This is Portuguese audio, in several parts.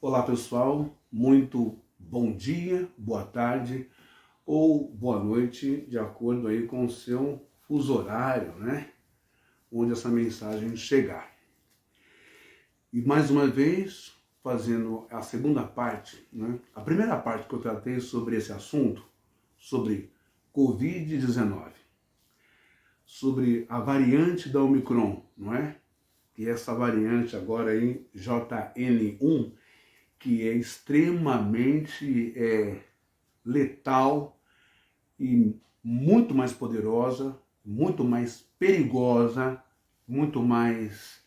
Olá pessoal, muito bom dia, boa tarde ou boa noite, de acordo aí com o seu fuso horário, né? Onde essa mensagem chegar. E mais uma vez, fazendo a segunda parte, né? A primeira parte que eu tratei sobre esse assunto, sobre Covid-19, sobre a variante da Omicron, não é? E essa variante agora aí, JN1, que é extremamente letal e muito mais poderosa, muito mais perigosa, muito mais,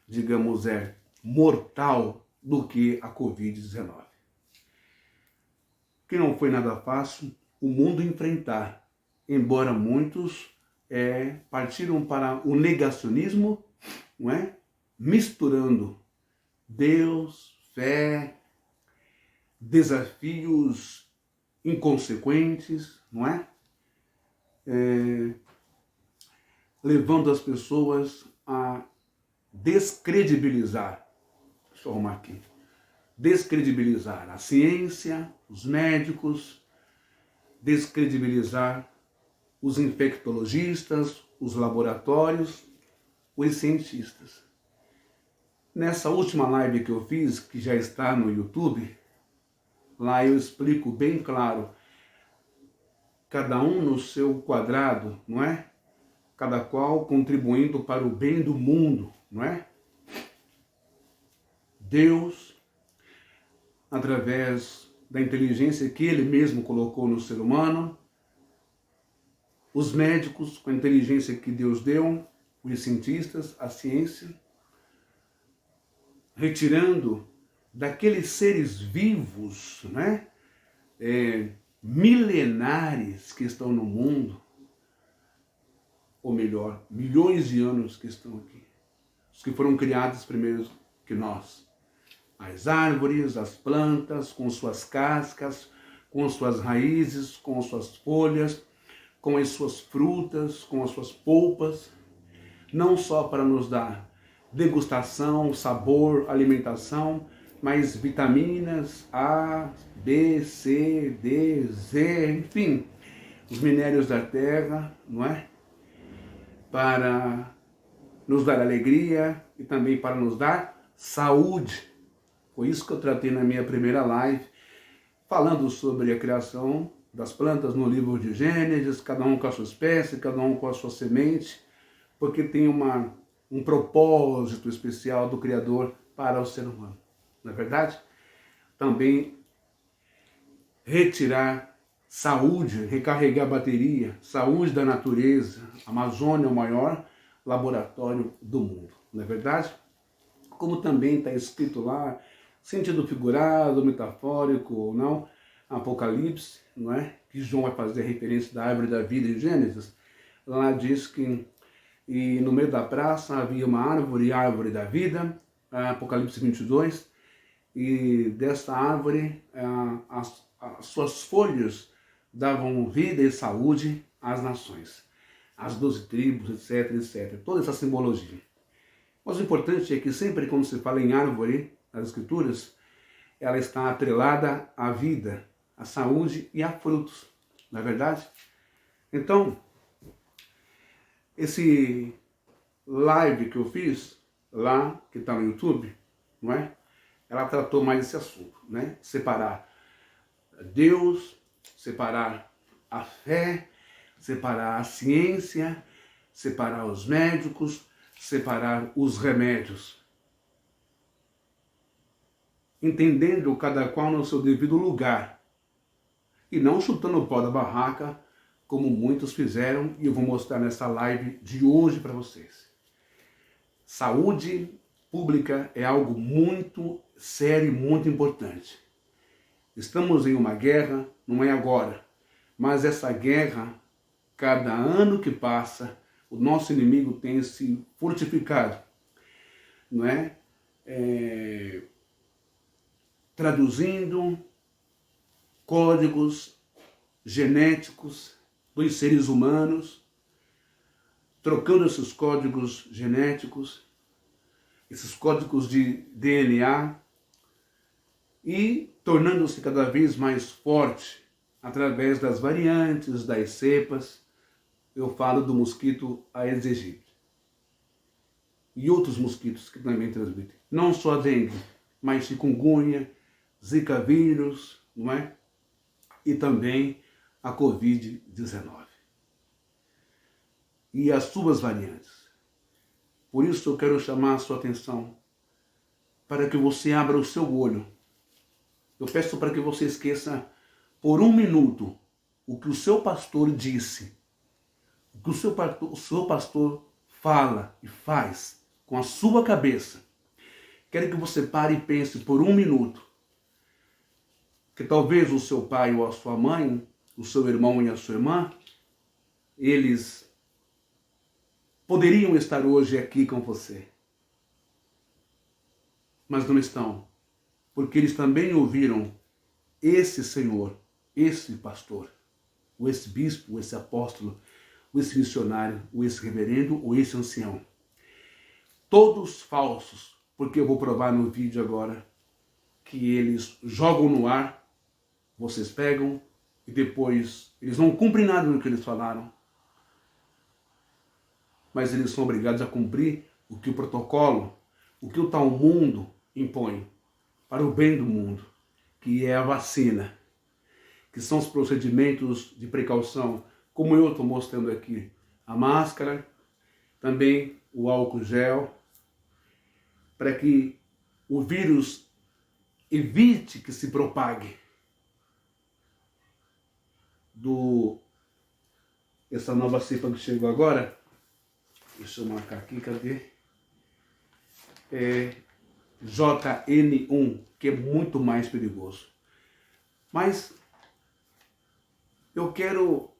digamos, mortal do que a Covid-19. Que não foi nada fácil o mundo enfrentar, embora muitos partiram para o negacionismo, não é? Misturando Deus, fé, desafios inconsequentes, não é? Levando as pessoas a descredibilizar, deixa eu arrumar aqui, descredibilizar a ciência, os médicos, descredibilizar os infectologistas, os laboratórios, os cientistas. Nessa última live que eu fiz, que já está no YouTube, lá eu explico bem claro, cada um no seu quadrado, não é? Cada qual contribuindo para o bem do mundo, não é? Deus, através da inteligência que Ele mesmo colocou no ser humano, os médicos com a inteligência que Deus deu, os cientistas, a ciência, retirando daqueles seres vivos, né? Milenares que estão no mundo, ou melhor, milhões de anos que estão aqui, os que foram criados primeiro que nós. As árvores, as plantas, com suas cascas, com suas raízes, com suas folhas, com as suas frutas, com as suas polpas, não só para nos dar degustação, sabor, alimentação, mas vitaminas A, B, C, D, Z, enfim, os minérios da terra, não é? Para nos dar alegria e também para nos dar saúde. Foi isso que eu tratei na minha primeira live, falando sobre a criação das plantas no livro de Gênesis, cada um com a sua espécie, cada um com a sua semente, porque tem um propósito especial do Criador para o ser humano. Não é verdade? Também retirar saúde, recarregar a bateria, saúde da natureza. A Amazônia é o maior laboratório do mundo. Não é verdade? Como também está escrito lá, sentido figurado, metafórico ou não, Apocalipse, não é? Que João vai fazer referência da árvore da vida em Gênesis. Lá diz que e no meio da praça havia uma árvore, a árvore da vida, Apocalipse 22, e dessa árvore as suas folhas davam vida e saúde às nações, às 12 tribos, etc, etc. Toda essa simbologia. Mas o importante é que sempre quando se fala em árvore, nas escrituras, ela está atrelada à vida, à saúde e a frutos. Não é verdade? Então, esse live que eu fiz lá, que está no YouTube, não é? Ela tratou mais esse assunto, né? Separar Deus, separar a fé, separar a ciência, separar os médicos, separar os remédios. Entendendo cada qual no seu devido lugar. E não chutando o pau da barraca, como muitos fizeram, e eu vou mostrar nessa live de hoje para vocês. Saúde pública é algo muito sério e muito importante. Estamos em uma guerra, não é agora, mas essa guerra, cada ano que passa, o nosso inimigo tem se fortificado, não é? Traduzindo códigos genéticos dos seres humanos, trocando esses códigos genéticos, esses códigos de DNA, e tornando-se cada vez mais forte através das variantes, das cepas. Eu falo do mosquito Aedes aegypti e outros mosquitos que também transmitem. Não só a dengue, mas chikungunya, zika vírus, não é? E também a Covid-19. E as suas variantes. Por isso eu quero chamar a sua atenção para que você abra o seu olho. Eu peço para que você esqueça por um minuto o que o seu pastor disse, o que o seu pastor fala e faz com a sua cabeça. Quero que você pare e pense por um minuto que talvez o seu pai ou a sua mãe, o seu irmão e a sua irmã, eles poderiam estar hoje aqui com você, mas não estão, porque eles também ouviram esse Senhor, esse pastor, ou esse bispo, ou esse apóstolo, ou esse missionário, ou esse reverendo, ou esse ancião. Todos falsos, porque eu vou provar no vídeo agora que eles jogam no ar, vocês pegam e depois eles não cumprem nada do que eles falaram, mas eles são obrigados a cumprir o que o protocolo, o que o tal mundo impõe para o bem do mundo, que é a vacina, que são os procedimentos de precaução, como eu estou mostrando aqui, a máscara, também o álcool gel, para que o vírus evite que se propague essa nova cepa que chegou agora. Deixa eu marcar aqui, cadê? JN1, que é muito mais perigoso. Mas eu quero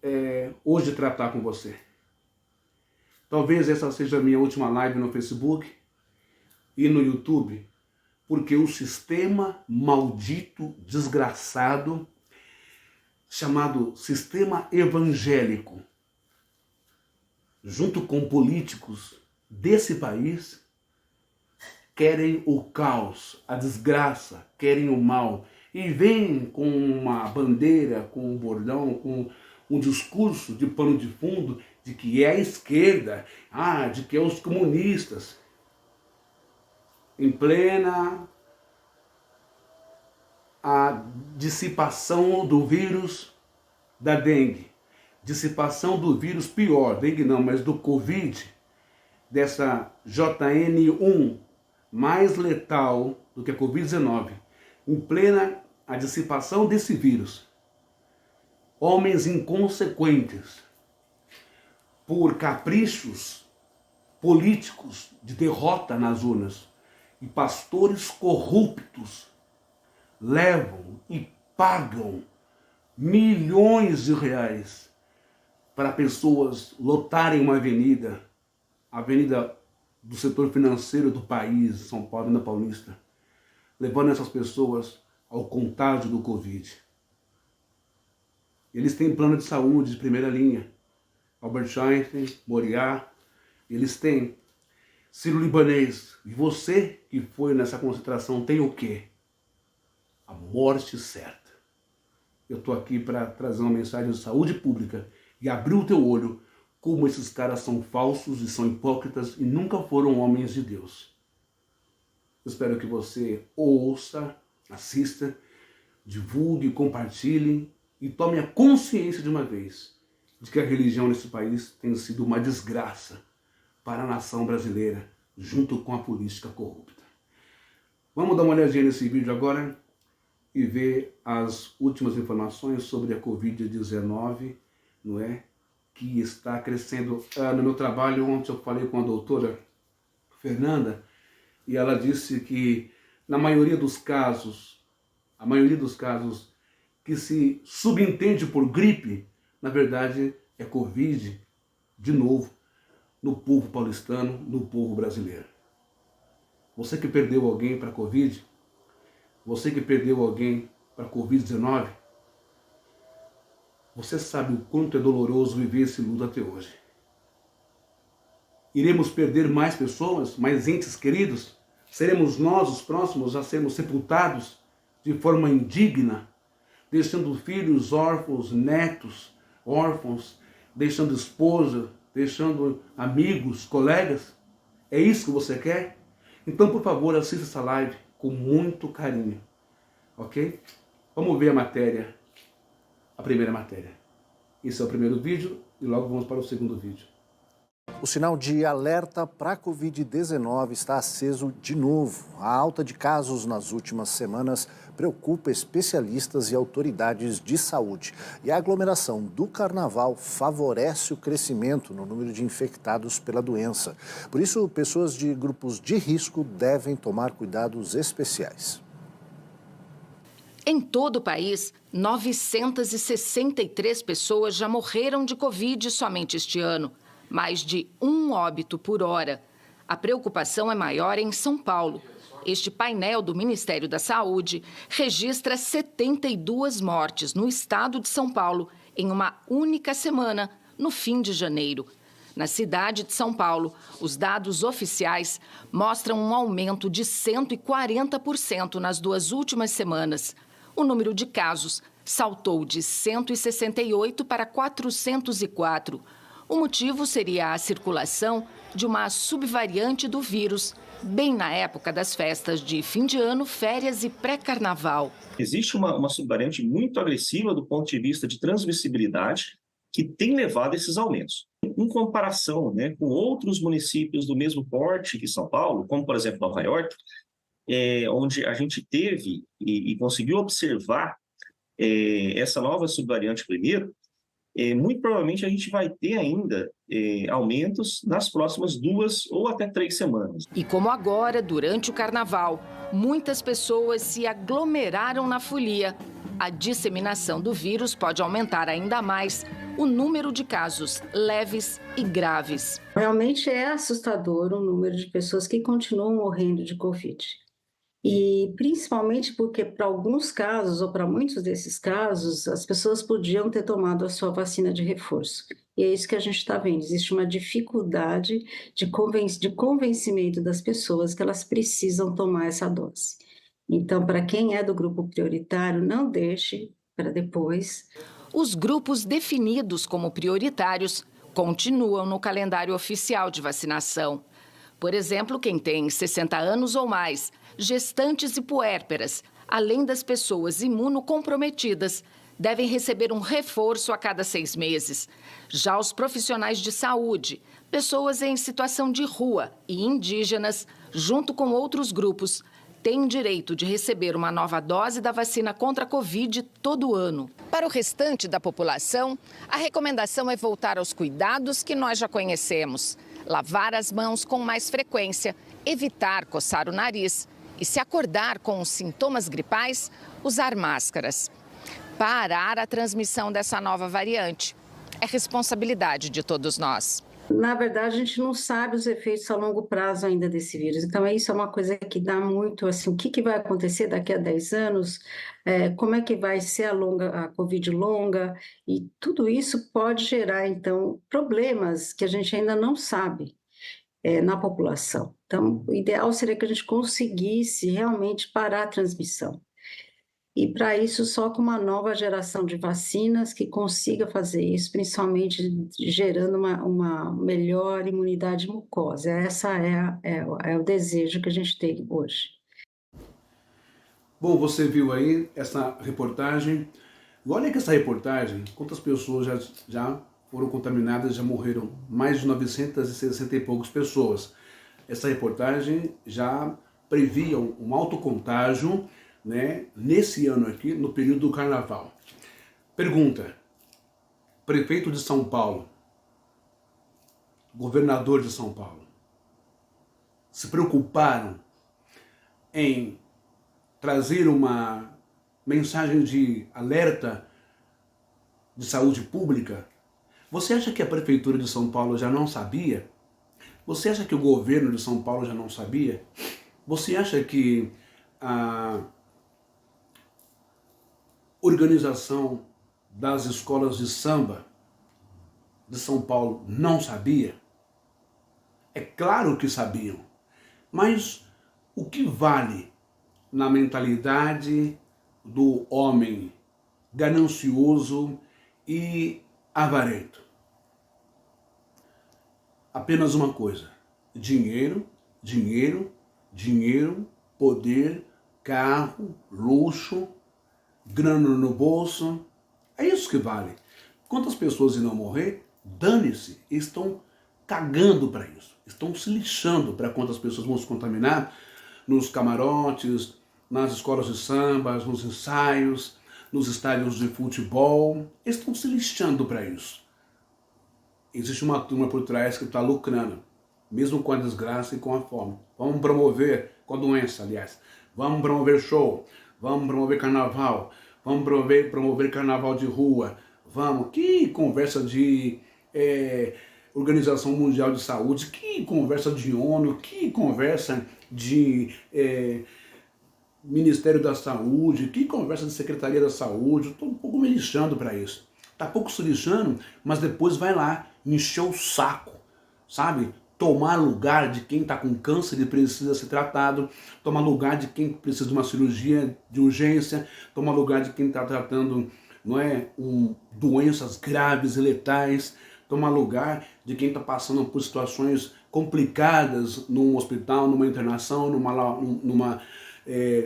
hoje tratar com você. Talvez essa seja a minha última live no Facebook e no YouTube, porque o sistema maldito, desgraçado, chamado sistema evangélico, junto com políticos desse país, querem o caos, a desgraça, querem o mal. E vêm com uma bandeira, com um bordão, com um discurso de pano de fundo de que é a esquerda, de que é os comunistas. Em plena a dissipação do vírus da dengue, dissipação do vírus pior, dengue não, mas do Covid, dessa JN1, mais letal do que a Covid-19, em plena a dissipação desse vírus, homens inconsequentes, por caprichos políticos de derrota nas urnas, e pastores corruptos levam e pagam milhões de reais para pessoas lotarem uma avenida, a avenida do setor financeiro do país, São Paulo, na Paulista, levando essas pessoas ao contágio do Covid. Eles têm plano de saúde de primeira linha. Albert Einstein, Moriá, eles têm. Sírio-Libanês, e você que foi nessa concentração tem o quê? A morte certa. Eu estou aqui para trazer uma mensagem de saúde pública e abrir o teu olho como esses caras são falsos e são hipócritas e nunca foram homens de Deus. Eu espero que você ouça, assista, divulgue, compartilhe e tome a consciência de uma vez de que a religião nesse país tem sido uma desgraça para a nação brasileira, junto com a política corrupta. Vamos dar uma olhadinha nesse vídeo agora e ver as últimas informações sobre a Covid-19, não é? Que está crescendo. No meu trabalho, ontem eu falei com a doutora Fernanda, e ela disse que na maioria dos casos que se subentende por gripe, na verdade é Covid, de novo, no povo paulistano, no povo brasileiro. Você que perdeu alguém para a Covid, você que perdeu alguém para a Covid-19, você sabe o quanto é doloroso viver esse luto até hoje. Iremos perder mais pessoas, mais entes queridos? Seremos nós os próximos a sermos sepultados de forma indigna, deixando filhos órfãos, netos órfãos, deixando esposa, deixando amigos, colegas? É isso que você quer? Então, por favor, assista essa live com muito carinho, ok? Vamos ver a matéria, a primeira matéria. Esse é o primeiro vídeo e logo vamos para o segundo vídeo. O sinal de alerta para a Covid-19 está aceso de novo. A alta de casos nas últimas semanas preocupa especialistas e autoridades de saúde. E a aglomeração do carnaval favorece o crescimento no número de infectados pela doença. Por isso, pessoas de grupos de risco devem tomar cuidados especiais. Em todo o país, 963 pessoas já morreram de Covid somente este ano. Mais de 1 óbito por hora. A preocupação é maior em São Paulo. Este painel do Ministério da Saúde registra 72 mortes no estado de São Paulo em uma única semana, no fim de janeiro. Na cidade de São Paulo, os dados oficiais mostram um aumento de 140% nas 2 últimas semanas. O número de casos saltou de 168 para 404. O motivo seria a circulação de uma subvariante do vírus, bem na época das festas de fim de ano, férias e pré-carnaval. Existe uma subvariante muito agressiva do ponto de vista de transmissibilidade que tem levado a esses aumentos. Em comparação, com outros municípios do mesmo porte que São Paulo, como por exemplo Nova York, onde a gente teve e conseguiu observar essa nova subvariante primeiro, muito provavelmente a gente vai ter ainda aumentos nas próximas 2 ou até 3 semanas. E como agora, durante o carnaval, muitas pessoas se aglomeraram na folia, a disseminação do vírus pode aumentar ainda mais o número de casos leves e graves. Realmente é assustador o número de pessoas que continuam morrendo de Covid. E principalmente porque para alguns casos, ou para muitos desses casos, as pessoas podiam ter tomado a sua vacina de reforço. E é isso que a gente está vendo, existe uma dificuldade de convencimento das pessoas que elas precisam tomar essa dose. Então, para quem é do grupo prioritário, não deixe para depois. Os grupos definidos como prioritários continuam no calendário oficial de vacinação. Por exemplo, quem tem 60 anos ou mais, gestantes e puérperas, além das pessoas imunocomprometidas, devem receber um reforço a cada 6 meses. Já os profissionais de saúde, pessoas em situação de rua e indígenas, junto com outros grupos, têm direito de receber uma nova dose da vacina contra a Covid todo ano. Para o restante da população, a recomendação é voltar aos cuidados que nós já conhecemos. Lavar as mãos com mais frequência, evitar coçar o nariz e, se acordar com os sintomas gripais, usar máscaras. Parar a transmissão dessa nova variante é responsabilidade de todos nós. Na verdade, a gente não sabe os efeitos a longo prazo ainda desse vírus. Então, isso é uma coisa que dá muito, assim, o que vai acontecer daqui a 10 anos, como é que vai ser a Covid longa, e tudo isso pode gerar, então, problemas que a gente ainda não sabe na população. Então, o ideal seria que a gente conseguisse realmente parar a transmissão. E para isso, só com uma nova geração de vacinas que consiga fazer isso, principalmente gerando uma melhor imunidade mucosa. Essa é o desejo que a gente tem hoje. Bom, você viu aí essa reportagem. Olha que essa reportagem, quantas pessoas já foram contaminadas, já morreram, mais de 960 e poucas pessoas. Essa reportagem já previa um alto contágio, nesse ano aqui, no período do carnaval. Pergunta: prefeito de São Paulo, governador de São Paulo, se preocuparam em trazer uma mensagem de alerta de saúde pública? Você acha que a prefeitura de São Paulo já não sabia? Você acha que o governo de São Paulo já não sabia? Você acha que a organização das escolas de samba de São Paulo não sabia? É claro que sabiam, mas o que vale na mentalidade do homem ganancioso e avarento. Apenas uma coisa: dinheiro, dinheiro, dinheiro, poder, carro, luxo, grana no bolso. É isso que vale. Quantas pessoas irão morrer? Dane-se, estão cagando para isso. Estão se lixando para quantas pessoas vão se contaminar nos camarotes, nas escolas de samba, nos ensaios, nos estádios de futebol. Estão se lixando para isso. Existe uma turma por trás que está lucrando, mesmo com a desgraça e com a fome. Vamos promover, com a doença, aliás. Vamos promover show, vamos promover carnaval, vamos promover carnaval de rua. Vamos, que conversa de Organização Mundial de Saúde, que conversa de ONU, que conversa de Ministério da Saúde, que conversa de Secretaria da Saúde. Estou um pouco me lixando para isso. Está pouco se lixando, mas depois vai lá encher o saco, sabe? Tomar lugar de quem está com câncer e precisa ser tratado, tomar lugar de quem precisa de uma cirurgia de urgência, tomar lugar de quem está tratando, não é, doenças graves e letais, tomar lugar de quem está passando por situações complicadas num hospital, numa internação, numa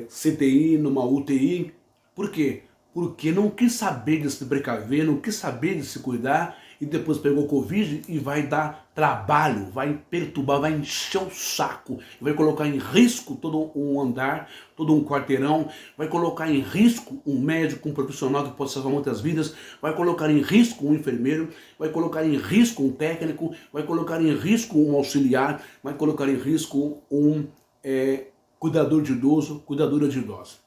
CTI, numa UTI. Por quê? Porque não quis saber de se precaver, não quis saber de se cuidar e depois pegou Covid e vai dar trabalho, vai perturbar, vai encher o saco, vai colocar em risco todo um andar, todo um quarteirão, vai colocar em risco um médico, um profissional que pode salvar muitas vidas, vai colocar em risco um enfermeiro, vai colocar em risco um técnico, vai colocar em risco um auxiliar, vai colocar em risco um cuidador de idoso, cuidadora de idosa.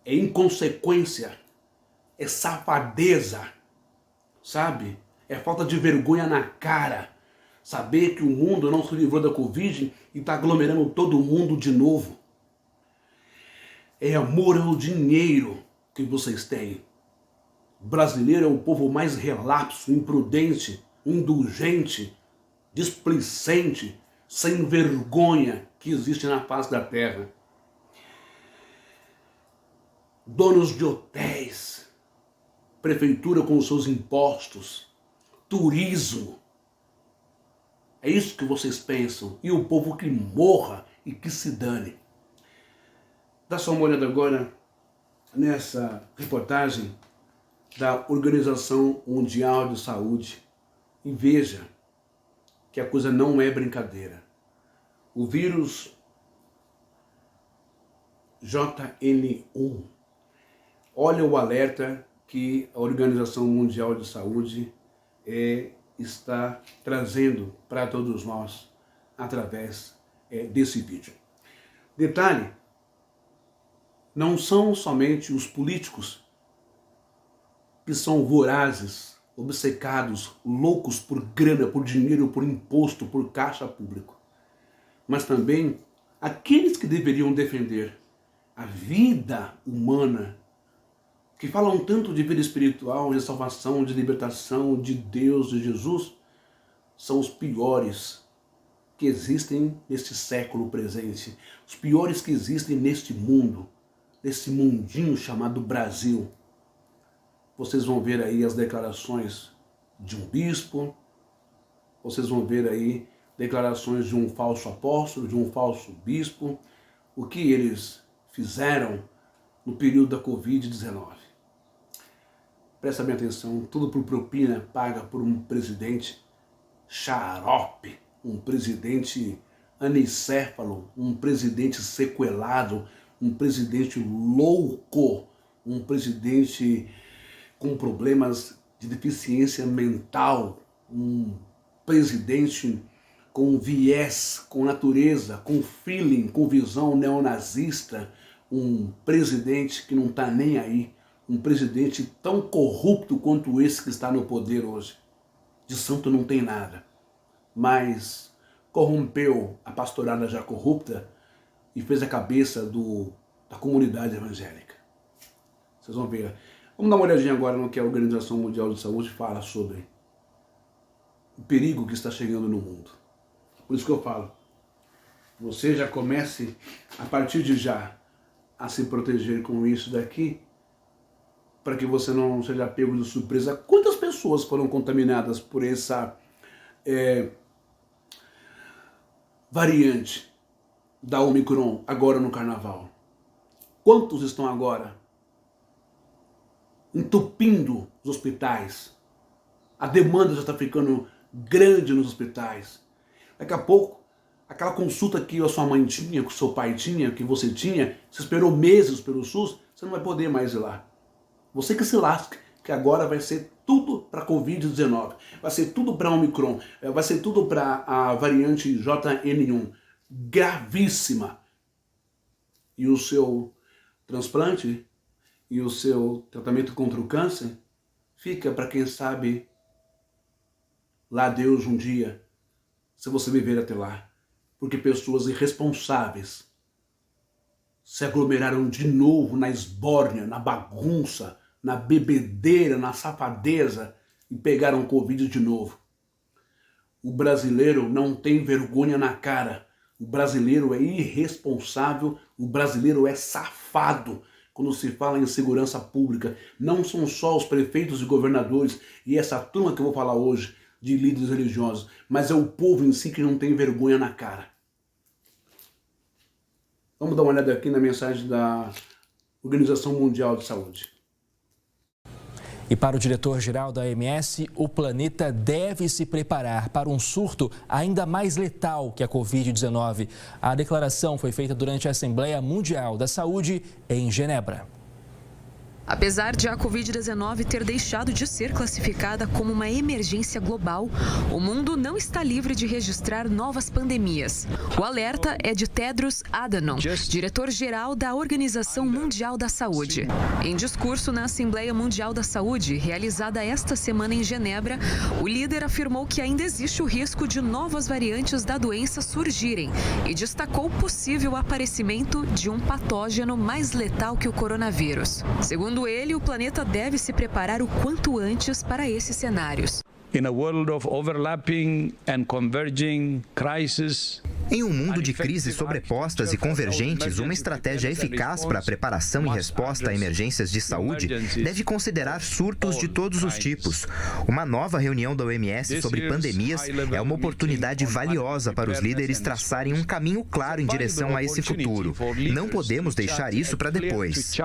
É inconsequência, é safadeza, sabe? É falta de vergonha na cara. Saber que o mundo não se livrou da Covid e está aglomerando todo mundo de novo. É amor ao dinheiro que vocês têm. O brasileiro é o povo mais relapso, imprudente, indulgente, displicente, sem vergonha que existe na face da terra. Donos de hotéis, prefeitura com os seus impostos, turismo. É isso que vocês pensam. E o povo que morra e que se dane. Dá só uma olhada agora nessa reportagem da Organização Mundial de Saúde e veja que a coisa não é brincadeira. O vírus JN1. Olha o alerta que a Organização Mundial de Saúde está trazendo para todos nós através desse vídeo. Detalhe, não são somente os políticos que são vorazes, obcecados, loucos por grana, por dinheiro, por imposto, por caixa público, mas também aqueles que deveriam defender a vida humana, que falam tanto de vida espiritual, de salvação, de libertação, de Deus, de Jesus, são os piores que existem neste século presente, os piores que existem neste mundo, nesse mundinho chamado Brasil. Vocês vão ver aí as declarações de um bispo, vocês vão ver aí declarações de um falso apóstolo, de um falso bispo, o que eles fizeram no período da Covid-19. Presta bem atenção, tudo por propina paga por um presidente xarope, um presidente anicéfalo, um presidente sequelado, um presidente louco, um presidente com problemas de deficiência mental, um presidente com viés, com natureza, com feeling, com visão neonazista, um presidente que não está nem aí, um presidente tão corrupto quanto esse que está no poder hoje. De santo não tem nada, mas corrompeu a pastorada já corrupta e fez a cabeça da comunidade evangélica. Vocês vão ver. Vamos dar uma olhadinha agora no que a Organização Mundial de Saúde fala sobre o perigo que está chegando no mundo. Por isso que eu falo, você já comece a partir de já a se proteger com isso daqui, para que você não seja pego de surpresa. Quantas pessoas foram contaminadas por essa variante da Omicron agora no carnaval? Quantos estão agora entupindo os hospitais? A demanda já está ficando grande nos hospitais. Daqui a pouco, aquela consulta que a sua mãe tinha, que o seu pai tinha, que você tinha, você esperou meses pelo SUS, você não vai poder mais ir lá. Você que se lasca, que agora vai ser tudo para Covid-19, vai ser tudo para Omicron, vai ser tudo para a variante JN1, gravíssima. E o seu transplante e o seu tratamento contra o câncer fica para quem sabe lá Deus um dia, se você viver até lá. Porque pessoas irresponsáveis se aglomeraram de novo na esbórnia, na bagunça, na bebedeira, na safadeza e pegaram Covid de novo. O brasileiro não tem vergonha na cara. O brasileiro é irresponsável, o brasileiro é safado quando se fala em segurança pública. Não são só os prefeitos e governadores e essa turma que eu vou falar hoje de líderes religiosos, mas é o povo em si que não tem vergonha na cara. Vamos dar uma olhada aqui na mensagem da Organização Mundial de Saúde. E para o diretor-geral da OMS, o planeta deve se preparar para um surto ainda mais letal que a Covid-19. A declaração foi feita durante a Assembleia Mundial da Saúde em Genebra. Apesar de a Covid-19 ter deixado de ser classificada como uma emergência global, o mundo não está livre de registrar novas pandemias. O alerta é de Tedros Adhanom, diretor-geral da Organização Mundial da Saúde. Em discurso na Assembleia Mundial da Saúde, realizada esta semana em Genebra, o líder afirmou que ainda existe o risco de novas variantes da doença surgirem e destacou o possível aparecimento de um patógeno mais letal que o coronavírus. Segundo ele, o planeta deve se preparar o quanto antes para esses cenários. In a world of overlapping and converging crises, em um mundo de crises sobrepostas e convergentes, uma estratégia eficaz para a preparação e resposta a emergências de saúde deve considerar surtos de todos os tipos. Uma nova reunião da OMS sobre pandemias é uma oportunidade valiosa para os líderes traçarem um caminho claro em direção a esse futuro. Não podemos deixar isso para depois.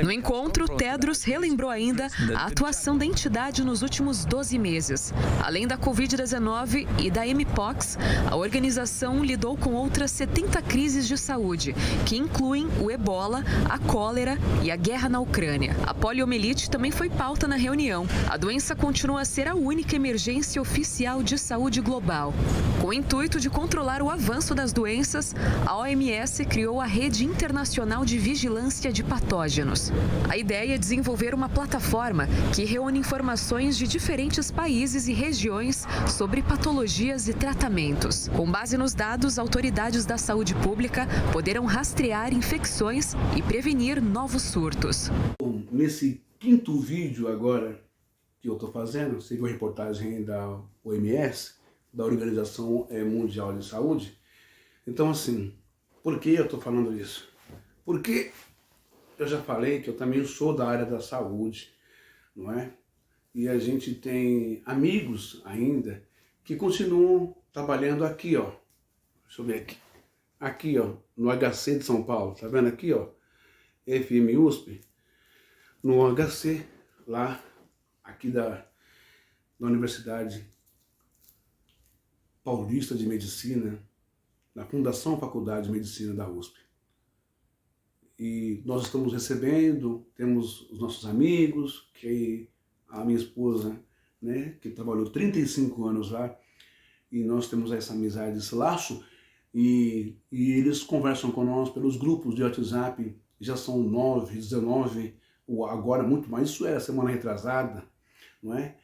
No encontro, Tedros relembrou ainda a atuação da entidade nos últimos 12 meses. Além da Covid-19 e da Mpox, a organização lidou com outras 70 crises de saúde, que incluem o ebola, a cólera e a guerra na Ucrânia. A poliomielite também foi pauta na reunião. A doença continua a ser a única emergência oficial de saúde global. Com o intuito de controlar o avanço das doenças, a OMS criou a Rede Internacional de Vigilância de Patógenos. A ideia é desenvolver uma plataforma que reúne informações de diferentes países e regiões sobre patologias e tratamentos. Com base nos dados, autoridades da saúde pública poderão rastrear infecções e prevenir novos surtos. Bom, nesse quinto vídeo agora que eu estou fazendo, seguiu a reportagem da OMS, da Organização Mundial de Saúde. Então, assim, por que eu estou falando isso? Porque eu já falei que eu também sou da área da saúde, não é? E a gente tem amigos ainda que continuam trabalhando aqui, ó. Deixa eu ver aqui. Aqui, ó, no HC de São Paulo. Tá vendo aqui, ó? FM USP. No HC, lá, aqui da Universidade Paulista de Medicina, na Fundação Faculdade de Medicina da USP. E nós estamos recebendo, temos os nossos amigos, que a minha esposa, né, que trabalhou 35 anos lá, e nós temos essa amizade, esse laço, e eles conversam com nós pelos grupos de WhatsApp, já são 9, 19, ou agora muito mais, isso era semana retrasada, não é?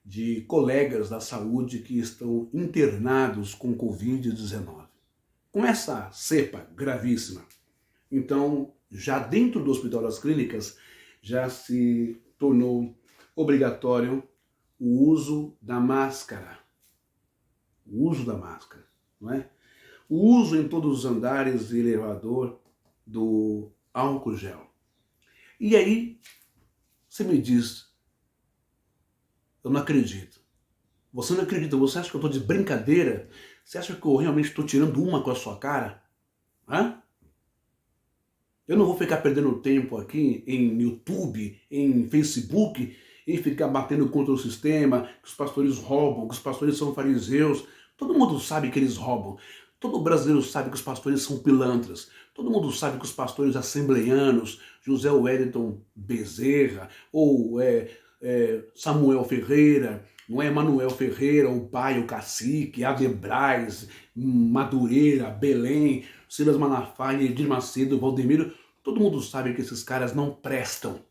De colegas da saúde que estão internados com Covid-19. Com essa cepa gravíssima. Então, já dentro do Hospital das Clínicas, já se tornou obrigatório o uso da máscara. O uso da máscara, não é? o uso em todos os andares de elevador do álcool gel. E aí, você me diz, eu não acredito. Você não acredita, você acha que eu estou de brincadeira? Você acha que eu realmente estou tirando uma com a sua cara? Hã? Eu não vou ficar perdendo tempo aqui em YouTube, em Facebook, em ficar batendo contra o sistema, que os pastores roubam, que os pastores são fariseus. Todo mundo sabe que eles roubam. Todo brasileiro sabe que os pastores são pilantras. Todo mundo sabe que os pastores assembleianos, José Wellington Bezerra, ou Samuel Ferreira, não é Manuel Ferreira, o pai, o cacique, Adebrais, Madureira, Belém, Silas Malafaia, Edir Macedo, Valdemiro, todo mundo sabe que esses caras não prestam.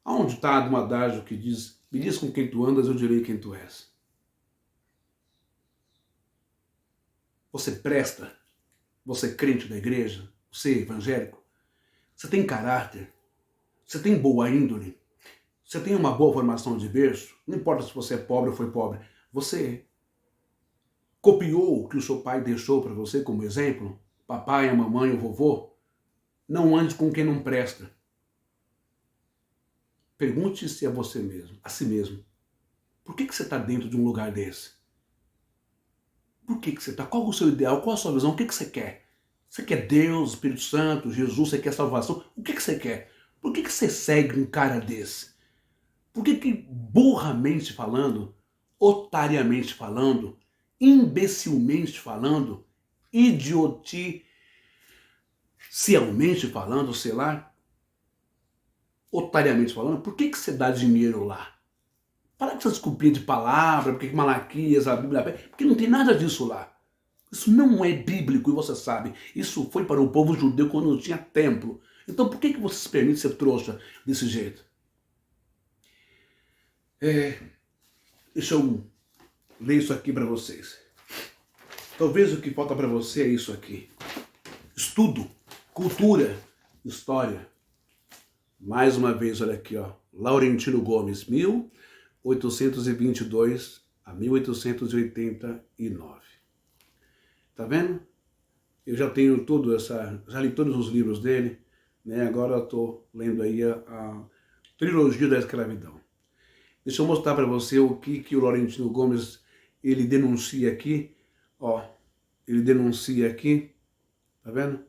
Aonde está um adágio que diz, me diz com quem tu andas, eu direi quem tu és? Você presta? Você é crente da igreja? Você é evangélico? Você tem caráter? Você tem boa índole? Você tem uma boa formação de berço? Não importa se você é pobre ou foi pobre. Você copiou o que o seu pai deixou para você como exemplo? Papai, a mamãe, o vovô? Não ande com quem não presta. Pergunte-se a você mesmo, a si mesmo. Por que você está dentro de um lugar desse? Por que você está? Qual é o seu ideal? Qual a sua visão? O que você quer? Você quer Deus, Espírito Santo, Jesus? Você quer salvação? O que você quer? Por que você segue um cara desse? Por que burramente falando, otariamente falando, imbecilmente falando, idioticialmente falando, sei lá, otariamente falando, por que você dá dinheiro lá? Para com essa desculpinha de palavra, porque Malaquias, a Bíblia, porque não tem nada disso lá. Isso não é bíblico e você sabe. Isso foi para o povo judeu quando não tinha templo. Então por que você se permite ser trouxa desse jeito? Deixa eu ler isso aqui para vocês. Talvez o que falta para você é isso aqui. Estudo, cultura, história. Mais uma vez, olha aqui, ó. Laurentino Gomes, 1822 a 1889. Tá vendo? Eu já tenho já li todos os livros dele, né? Agora eu tô lendo aí a trilogia da escravidão. Deixa eu mostrar para você o que o Laurentino Gomes, ele denuncia aqui, ó. Ele denuncia aqui, tá vendo?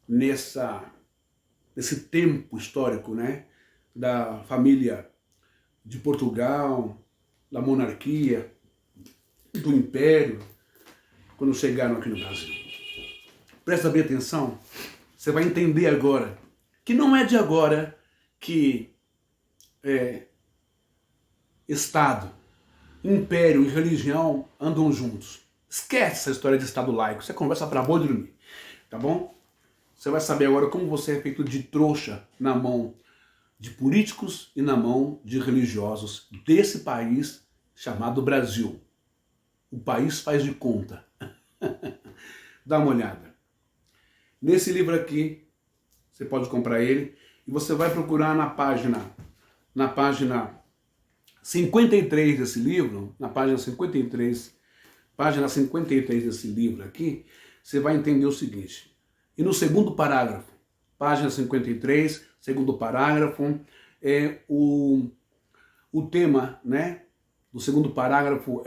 Nesse tempo histórico, né? Da família de Portugal, da monarquia, do império, quando chegaram aqui no Brasil. Presta bem atenção, você vai entender agora, que não é de agora que Estado, império e religião andam juntos. Esquece essa história de Estado laico, isso é conversa para boi dormir, tá bom? Você vai saber agora como você é feito de trouxa na mão de políticos e na mão de religiosos desse país chamado Brasil. O país faz de conta. Dá uma olhada. Nesse livro aqui, você pode comprar ele e você vai procurar na página 53 desse livro, página 53 desse livro aqui, você vai entender o seguinte. E no segundo parágrafo, página 53, segundo parágrafo, o tema, né, do segundo parágrafo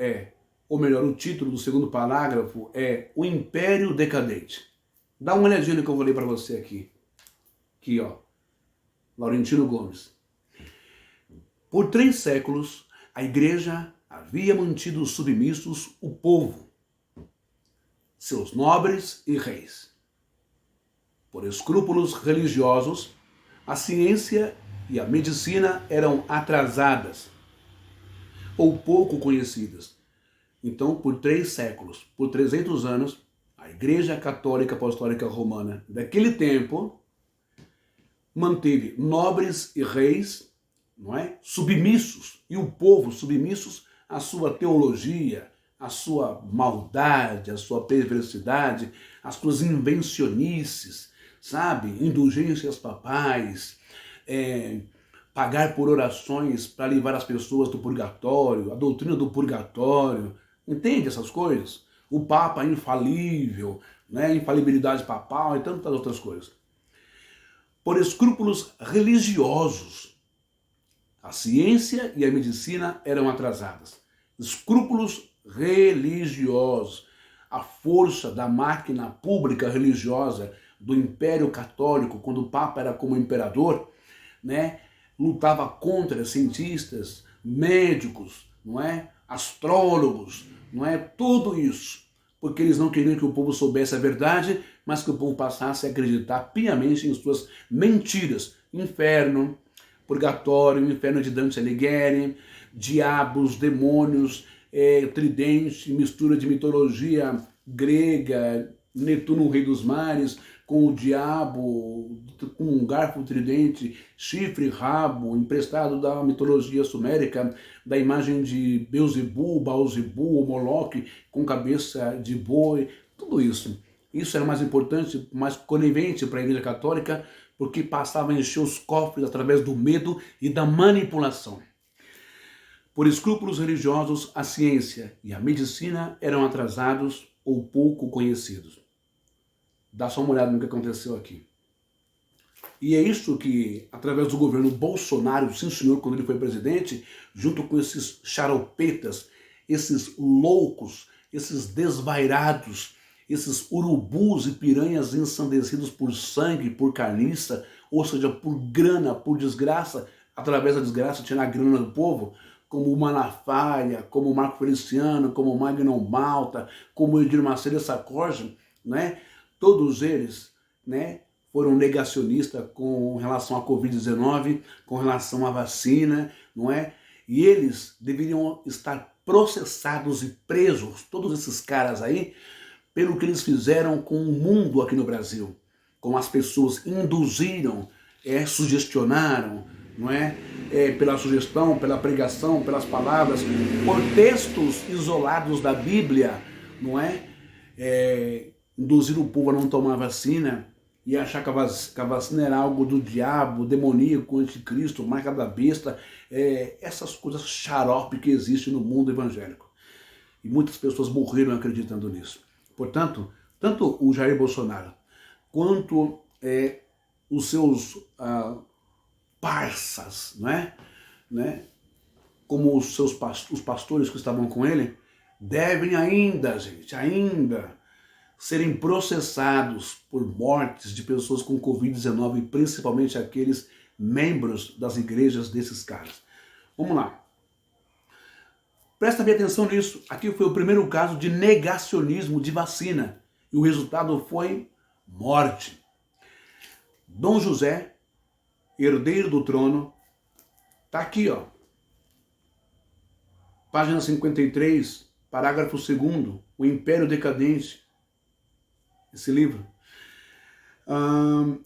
ou melhor, o título do segundo parágrafo é O Império Decadente. Dá uma olhadinha no que eu vou ler para você aqui. Aqui, ó. Laurentino Gomes. Por 3 séculos, a igreja havia mantido submissos o povo, seus nobres e reis. Por escrúpulos religiosos, a ciência e a medicina eram atrasadas ou pouco conhecidas. Então, por 3 séculos, por 300 anos, a Igreja Católica Apostólica Romana daquele tempo manteve nobres e reis, não é? Submissos, e o povo submissos à sua teologia, à sua maldade, à sua perversidade, às suas invencionices, sabe? Indulgências papais, pagar por orações para livrar as pessoas do purgatório, a doutrina do purgatório, Entende essas coisas? O Papa infalível, né? Infalibilidade papal e tantas outras coisas. Por escrúpulos religiosos, a ciência e a medicina eram atrasadas. Escrúpulos religiosos. A força da máquina pública religiosa do Império Católico, quando o Papa era como imperador, né, lutava contra cientistas, médicos, não é? Astrólogos, não é? Tudo isso, porque eles não queriam que o povo soubesse a verdade, mas que o povo passasse a acreditar piamente em suas mentiras. Inferno, purgatório, inferno de Dante Alighieri, diabos, demônios, tridente, mistura de mitologia grega, Netuno, o rei dos mares, com o diabo, com um garfo, tridente, chifre, rabo, emprestado da mitologia sumérica, da imagem de Beelzebub, Baal-Zebub, Moloque, com cabeça de boi, tudo isso. Isso era mais importante, mais conivente para a Igreja Católica, porque passava a encher os cofres através do medo e da manipulação. Por escrúpulos religiosos, a ciência e a medicina eram atrasados ou pouco conhecidos. Dá só uma olhada no que aconteceu aqui. E é isso que, através do governo Bolsonaro, sim senhor, quando ele foi presidente, junto com esses xaropetas, esses loucos, esses desvairados, esses urubus e piranhas ensandecidos por sangue, por carniça, ou seja, por grana, por desgraça, através da desgraça tirar a grana do povo, como o Malafaia, como o Marco Feliciano, como o Magno Malta, como o Edir Macedo Saccoja, né? Todos eles, né, foram negacionistas com relação à Covid-19, com relação à vacina, não é? E eles deveriam estar processados e presos, todos esses caras aí, pelo que eles fizeram com o mundo aqui no Brasil. Como as pessoas induziram, sugestionaram, não é? Pela sugestão, pela pregação, pelas palavras, por textos isolados da Bíblia, não é? Induzir o povo a não tomar vacina e achar que a vacina era algo do diabo, demoníaco, anticristo, marca da besta, essas coisas xarope que existem no mundo evangélico. E muitas pessoas morreram acreditando nisso. Portanto, tanto o Jair Bolsonaro quanto os seus parças, não é? Né? Como os pastores que estavam com ele, devem ainda, gente, serem processados por mortes de pessoas com Covid-19, principalmente aqueles membros das igrejas desses caras. Vamos lá. Presta bem atenção nisso. Aqui foi o primeiro caso de negacionismo de vacina. E o resultado foi morte. Dom José, herdeiro do trono, tá aqui, ó. Página 53, parágrafo 2º, O Império Decadente. Esse livro.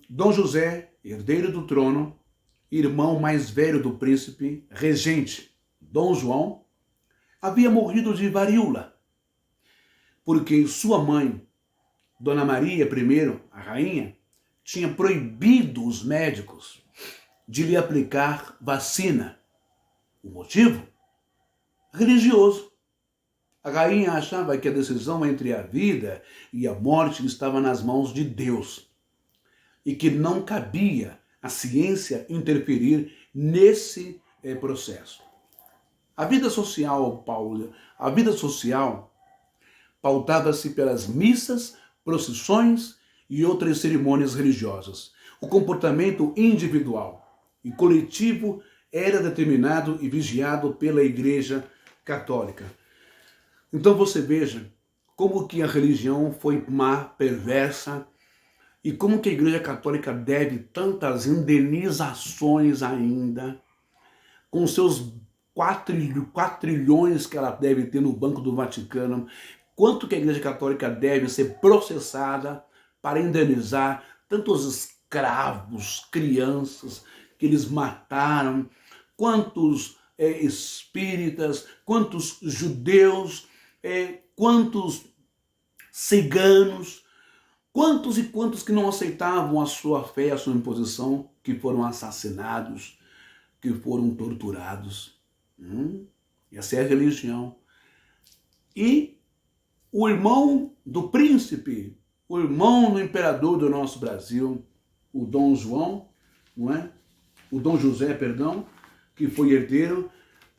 Dom José, herdeiro do trono, irmão mais velho do príncipe, regente, Dom João, havia morrido de varíola, porque sua mãe, Dona Maria I, a rainha, tinha proibido os médicos de lhe aplicar vacina. O motivo? Religioso. A rainha achava que a decisão entre a vida e a morte estava nas mãos de Deus e que não cabia a ciência interferir nesse processo. A vida social pautava-se pelas missas, procissões e outras cerimônias religiosas. O comportamento individual e coletivo era determinado e vigiado pela Igreja Católica. Então você veja como que a religião foi má, perversa, e como que a Igreja Católica deve tantas indenizações ainda, com seus 4 trilhões que ela deve ter no Banco do Vaticano, quanto que a Igreja Católica deve ser processada para indenizar tantos escravos, crianças que eles mataram, quantos espíritas, quantos judeus, quantos ciganos, quantos e quantos que não aceitavam a sua fé, a sua imposição, que foram assassinados, que foram torturados. Essa é a religião. E o irmão do príncipe, o irmão do imperador do nosso Brasil, o Dom João, não é? O Dom José, perdão, que foi herdeiro,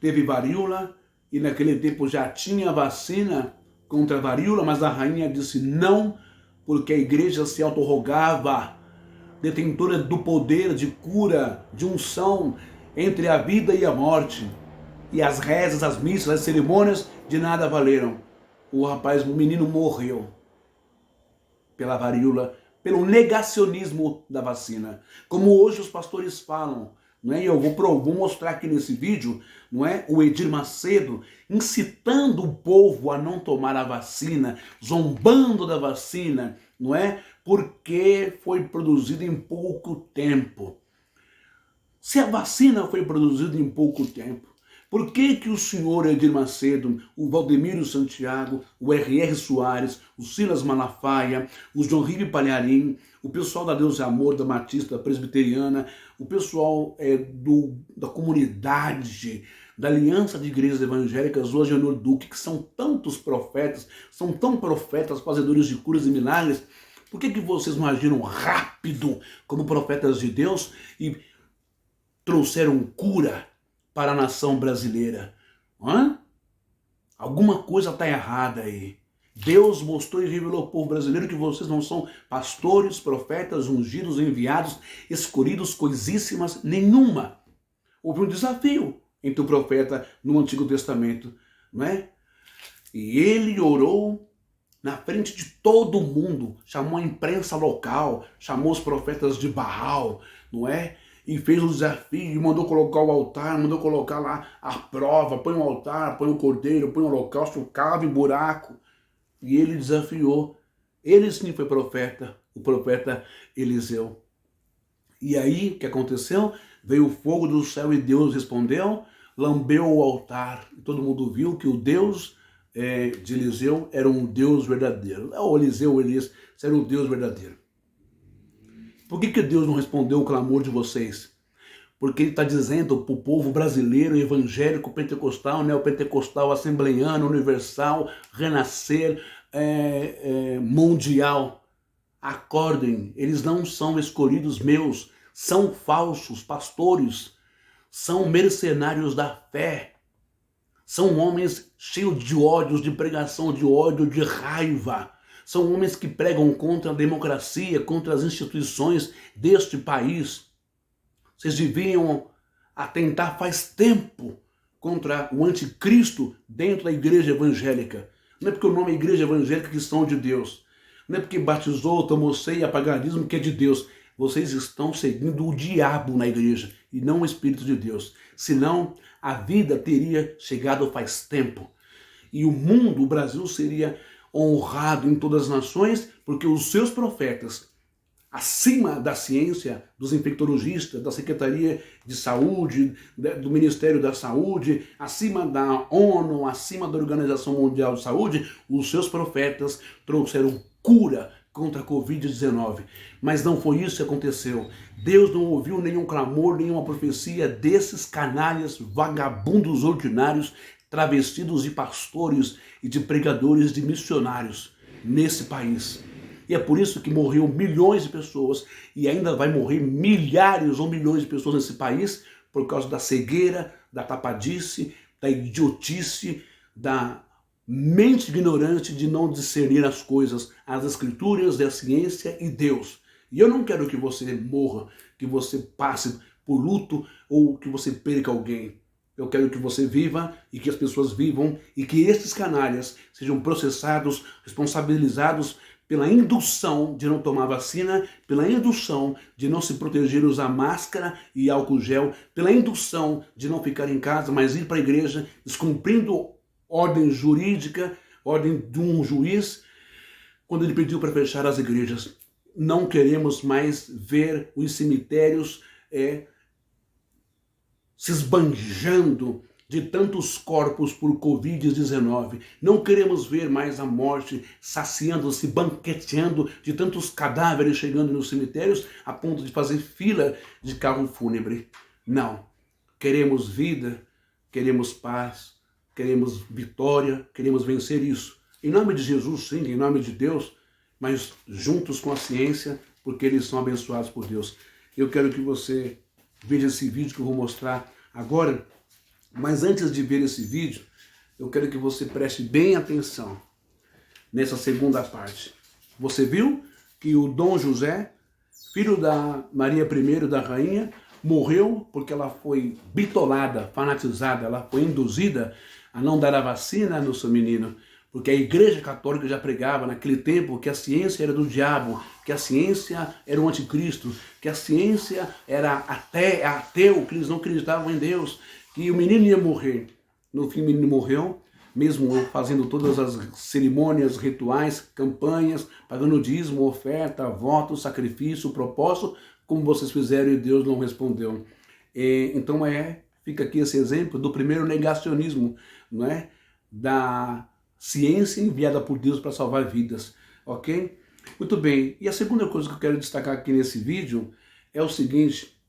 teve varíola e naquele tempo já tinha vacina contra a varíola, mas a rainha disse não, porque a igreja se autorrogava detentora do poder de cura, de unção entre a vida e a morte. E as rezas, as missas, as cerimônias de nada valeram. O menino morreu pela varíola, pelo negacionismo da vacina. Como hoje os pastores falam, não é? E eu vou mostrar aqui nesse vídeo, não é? O Edir Macedo incitando o povo a não tomar a vacina, zombando da vacina, não é? Porque foi produzida em pouco tempo. Se a vacina foi produzida em pouco tempo, por que o senhor Edir Macedo, o Valdemiro Santiago, o R.R. Soares, o Silas Malafaia, o João Ribe Palharim, o pessoal da Deus e Amor, da Batista Presbiteriana, o pessoal da comunidade, da Aliança de Igrejas Evangélicas, o Agenor Duque, que são tantos profetas, são tão profetas, fazedores de curas e milagres, por que vocês não agiram rápido como profetas de Deus e trouxeram cura para a nação brasileira? Alguma coisa está errada aí. Deus mostrou e revelou ao povo brasileiro que vocês não são pastores, profetas, ungidos, enviados, escolhidos, coisíssimas nenhuma. Houve um desafio entre o profeta no Antigo Testamento, não é? E ele orou na frente de todo mundo, chamou a imprensa local, chamou os profetas de Baal, não é? E fez um desafio, mandou colocar o altar, mandou colocar lá a prova, põe o altar, põe o cordeiro, põe o holocausto, cava em buraco. E ele desafiou. Ele sim foi profeta, o profeta Eliseu. E aí, o que aconteceu? Veio o fogo do céu e Deus respondeu, lambeu o altar. E todo mundo viu que o Deus de Eliseu era um Deus verdadeiro. O Eliseu, o Elias, era um Deus verdadeiro. Por que Deus não respondeu o clamor de vocês? Porque ele está dizendo para o povo brasileiro, evangélico, pentecostal, neopentecostal, assembleiano, universal, renascer, mundial. Acordem, eles não são escolhidos meus, são falsos pastores, são mercenários da fé, são homens cheios de ódios, de pregação de ódio, de raiva. São homens que pregam contra a democracia, contra as instituições deste país. Vocês deviam atentar faz tempo contra o anticristo dentro da igreja evangélica. Não é porque o nome é igreja evangélica que são de Deus. Não é porque batizou, tomou ceia, paganismo que é de Deus. Vocês estão seguindo o diabo na igreja e não o Espírito de Deus. Senão a vida teria chegado faz tempo. E o mundo, o Brasil, seria honrado em todas as nações, porque os seus profetas, acima da ciência, dos infectologistas, da Secretaria de Saúde, do Ministério da Saúde, acima da ONU, acima da Organização Mundial de Saúde, os seus profetas trouxeram cura contra a Covid-19. Mas não foi isso que aconteceu. Deus não ouviu nenhum clamor, nenhuma profecia desses canalhas, vagabundos ordinários, travestidos de pastores e de pregadores, de missionários nesse país. E é por isso que morreu milhões de pessoas e ainda vai morrer milhares ou milhões de pessoas nesse país por causa da cegueira, da tapadice, da idiotice, da mente ignorante de não discernir as coisas, as escrituras, a ciência e Deus. E eu não quero que você morra, que você passe por luto ou que você perca alguém. Eu quero que você viva e que as pessoas vivam e que esses canalhas sejam processados, responsabilizados pela indução de não tomar vacina, pela indução de não se proteger, usar máscara e álcool gel, pela indução de não ficar em casa, mas ir para a igreja, descumprindo ordem jurídica, ordem de um juiz, quando ele pediu para fechar as igrejas. Não queremos mais ver os cemitérios se esbanjando de tantos corpos por Covid-19. Não queremos ver mais a morte saciando-se, banqueteando de tantos cadáveres chegando nos cemitérios a ponto de fazer fila de carro fúnebre. Não. Queremos vida, queremos paz, queremos vitória, queremos vencer isso. Em nome de Jesus, sim, em nome de Deus, mas juntos com a ciência, porque eles são abençoados por Deus. Eu quero que você veja esse vídeo que eu vou mostrar agora, mas antes de ver esse vídeo, eu quero que você preste bem atenção nessa segunda parte. Você viu que o Dom José, filho da Maria I, da rainha, morreu porque ela foi bitolada, fanatizada, ela foi induzida a não dar a vacina no seu menino, porque a Igreja Católica já pregava naquele tempo que a ciência era do diabo, que a ciência era o anticristo, que a ciência era ateu, que eles não acreditavam em Deus, que o menino ia morrer. No fim, o menino morreu, mesmo fazendo todas as cerimônias, rituais, campanhas, pagando dízimo, oferta, voto, sacrifício, propósito, como vocês fizeram e Deus não respondeu. Então fica aqui esse exemplo do primeiro negacionismo, não é? Da ciência enviada por Deus para salvar vidas, ok? Muito bem, e a segunda coisa que eu quero destacar aqui nesse vídeo é o seguinte,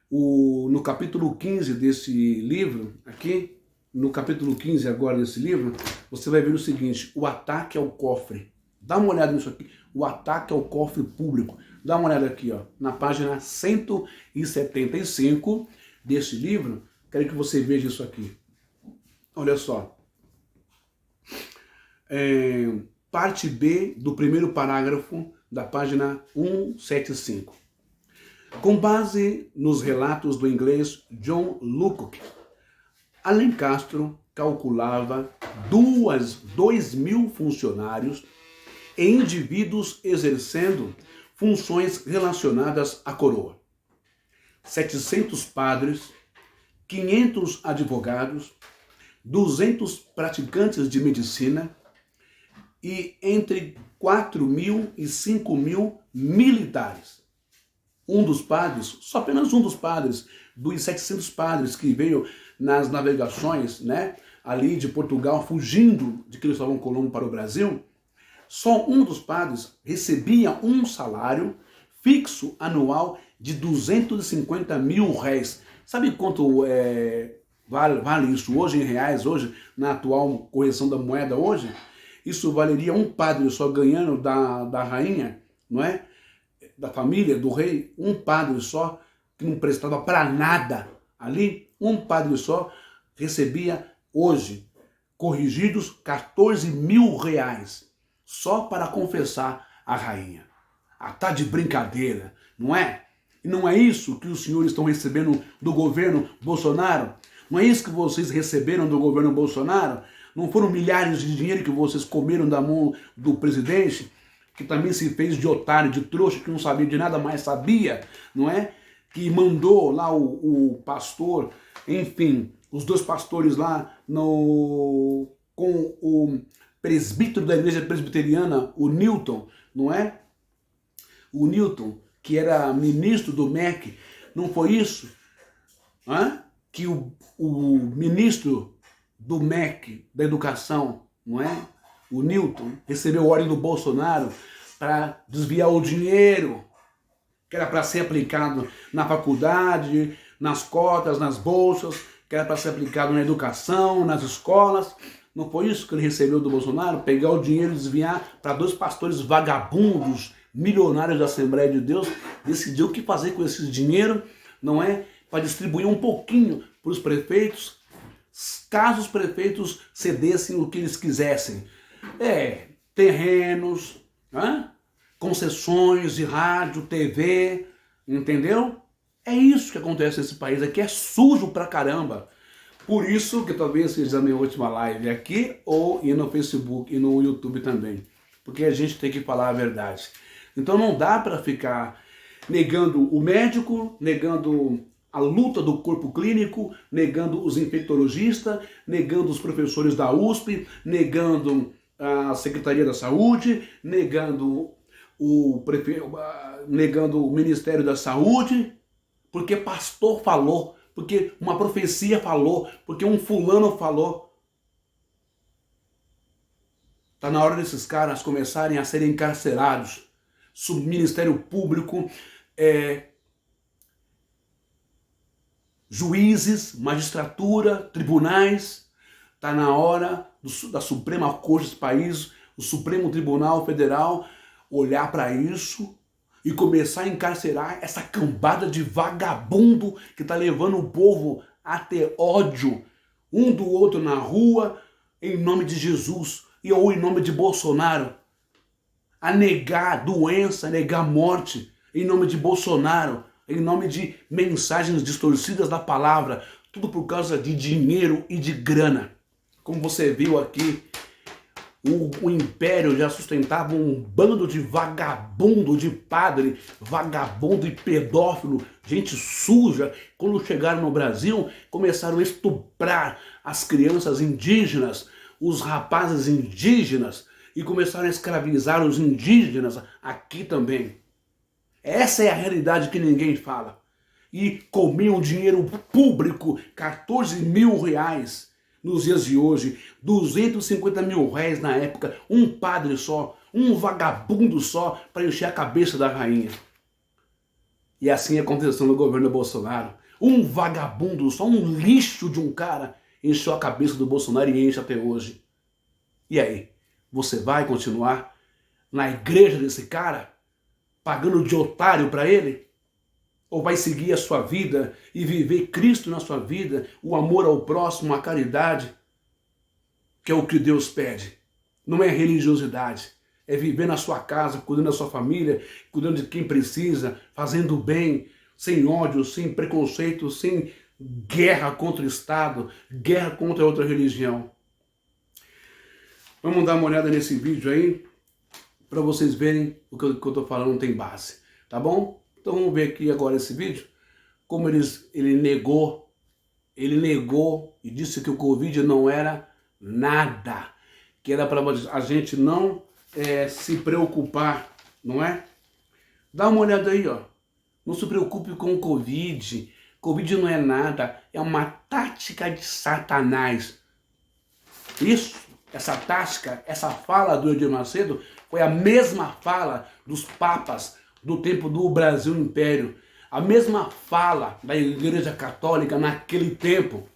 no capítulo 15 desse livro, aqui, no capítulo 15 agora desse livro, você vai ver o seguinte, o ataque ao cofre. Dá uma olhada nisso aqui, o ataque ao cofre público. Dá uma olhada aqui, ó, na página 175 desse livro, quero que você veja isso aqui. Olha só. Parte B do primeiro parágrafo da página 175. Com base nos relatos do inglês John Lubbock, Alencastro calculava 2.000 funcionários e indivíduos exercendo funções relacionadas à coroa. 700 padres, 500 advogados, 200 praticantes de medicina e entre 4.000 e 5.000 militares. Um dos padres, só apenas um dos padres, dos 700 padres que veio nas navegações, né, ali de Portugal, fugindo de Cristóvão Colombo para o Brasil, só um dos padres recebia um salário fixo anual de 250 mil réis. Sabe quanto vale isso hoje em reais, hoje, na atual correção da moeda hoje? Isso valeria um padre só ganhando da rainha, não é? Da família, do rei, um padre só, que não prestava para nada ali, um padre só recebia hoje, corrigidos, 14 mil reais, só para confessar a rainha. Tá de brincadeira, não é? E não é isso que os senhores estão recebendo do governo Bolsonaro? Não é isso que vocês receberam do governo Bolsonaro? Não foram milhares de dinheiro que vocês comeram da mão do presidente, que também se fez de otário, de trouxa, que não sabia de nada, mais sabia, não é? Que mandou lá o pastor, enfim, os dois pastores lá com o presbítero da igreja presbiteriana, o Newton, não é? O Newton, que era ministro do MEC, não foi isso? Que o ministro do MEC, da educação, não é? O Newton, recebeu ordem do Bolsonaro para desviar o dinheiro que era para ser aplicado na faculdade, nas cotas, nas bolsas, que era para ser aplicado na educação, nas escolas. Não foi isso que ele recebeu do Bolsonaro? Pegar o dinheiro e desviar para dois pastores vagabundos, milionários da Assembleia de Deus, decidiu o que fazer com esse dinheiro, não é? Para distribuir um pouquinho para os prefeitos, caso os prefeitos cedessem o que eles quisessem. Terrenos, concessões de rádio, TV, entendeu? É isso que acontece nesse país aqui, é sujo pra caramba. Por isso que talvez seja a minha última live aqui, ou ir no Facebook e no YouTube também. Porque a gente tem que falar a verdade. Então não dá para ficar negando o médico, negando a luta do corpo clínico, negando os infectologistas, negando os professores da USP, negando a Secretaria da Saúde, negando o Ministério da Saúde, porque pastor falou, porque uma profecia falou, porque um fulano falou. Está na hora desses caras começarem a serem encarcerados. O Ministério Público juízes, magistratura, tribunais. Está na hora da Suprema Corte desse país, o Supremo Tribunal Federal, olhar para isso e começar a encarcerar essa cambada de vagabundo que está levando o povo a ter ódio um do outro na rua, em nome de Jesus ou em nome de Bolsonaro, a negar doença, a negar morte, em nome de Bolsonaro, em nome de mensagens distorcidas da palavra, tudo por causa de dinheiro e de grana. Como você viu aqui, o império já sustentava um bando de vagabundo, de padre, vagabundo e pedófilo, gente suja. Quando chegaram no Brasil, começaram a estuprar as crianças indígenas, os rapazes indígenas, e começaram a escravizar os indígenas aqui também. Essa é a realidade que ninguém fala. E comiam dinheiro público, 14 mil reais. Nos dias de hoje, 250 mil réis na época, um padre só, um vagabundo só, para encher a cabeça da rainha. E assim aconteceu no governo Bolsonaro. Um vagabundo só, um lixo de um cara, encheu a cabeça do Bolsonaro e enche até hoje. E aí, você vai continuar na igreja desse cara, pagando de otário para ele? Ou vai seguir a sua vida e viver Cristo na sua vida, o amor ao próximo, a caridade, que é o que Deus pede. Não é religiosidade, é viver na sua casa, cuidando da sua família, cuidando de quem precisa, fazendo bem, sem ódio, sem preconceito, sem guerra contra o Estado, guerra contra outra religião. Vamos dar uma olhada nesse vídeo aí, para vocês verem o que eu estou falando tem base, tá bom? Então vamos ver aqui agora esse vídeo, como ele negou e disse que o Covid não era nada, que era para a gente não se preocupar, não é? Dá uma olhada aí, ó. Não se preocupe com o Covid, Covid não é nada, é uma tática de Satanás. Isso, essa tática, essa fala do Edir Macedo foi a mesma fala dos papas do tempo do Brasil Império, a mesma fala da Igreja Católica naquele tempo.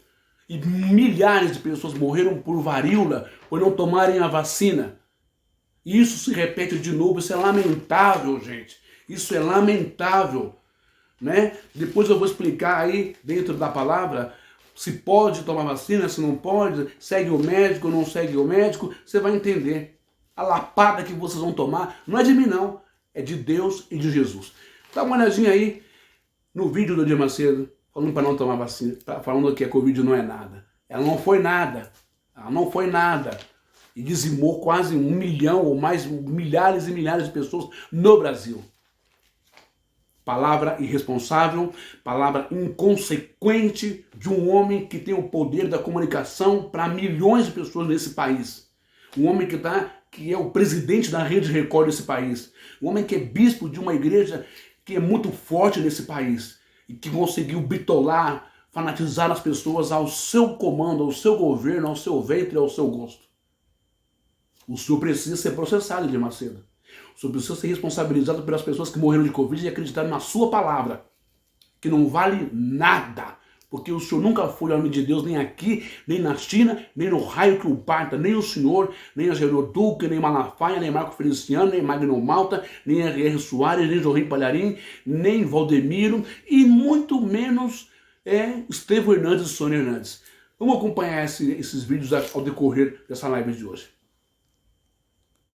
E milhares de pessoas morreram por varíola, por não tomarem a vacina. E isso se repete de novo, isso é lamentável, gente. Isso é lamentável, né? Depois eu vou explicar aí, dentro da palavra, se pode tomar vacina, se não pode, segue o médico, não segue o médico, você vai entender. A lapada que vocês vão tomar não é de mim, não. É de Deus e de Jesus. Dá uma olhadinha aí no vídeo do Edir Macedo, falando para não tomar vacina, falando que a Covid não é nada. Ela não foi nada. Ela não foi nada. E dizimou quase 1 milhão ou mais, milhares e milhares de pessoas no Brasil. Palavra irresponsável, palavra inconsequente de um homem que tem o poder da comunicação para milhões de pessoas nesse país. Um homem que é o presidente da Rede Record desse país. Um homem que é bispo de uma igreja que é muito forte nesse país e que conseguiu bitolar, fanatizar as pessoas ao seu comando, ao seu governo, ao seu ventre, ao seu gosto. O senhor precisa ser processado, Edir Macedo. O senhor precisa ser responsabilizado pelas pessoas que morreram de Covid e acreditaram na sua palavra, que não vale nada. Porque o senhor nunca foi homem de Deus, nem aqui, nem na China, nem no raio que o parta, nem o senhor, nem a Gerô Duque, nem Malafaia, nem Marco Feliciano, nem Magno Malta, nem R.R. Soares, nem Jorrim Palharim, nem Valdemiro, e muito menos Estevão Hernandes e Sônia Hernandes. Vamos acompanhar esses vídeos ao decorrer dessa live de hoje.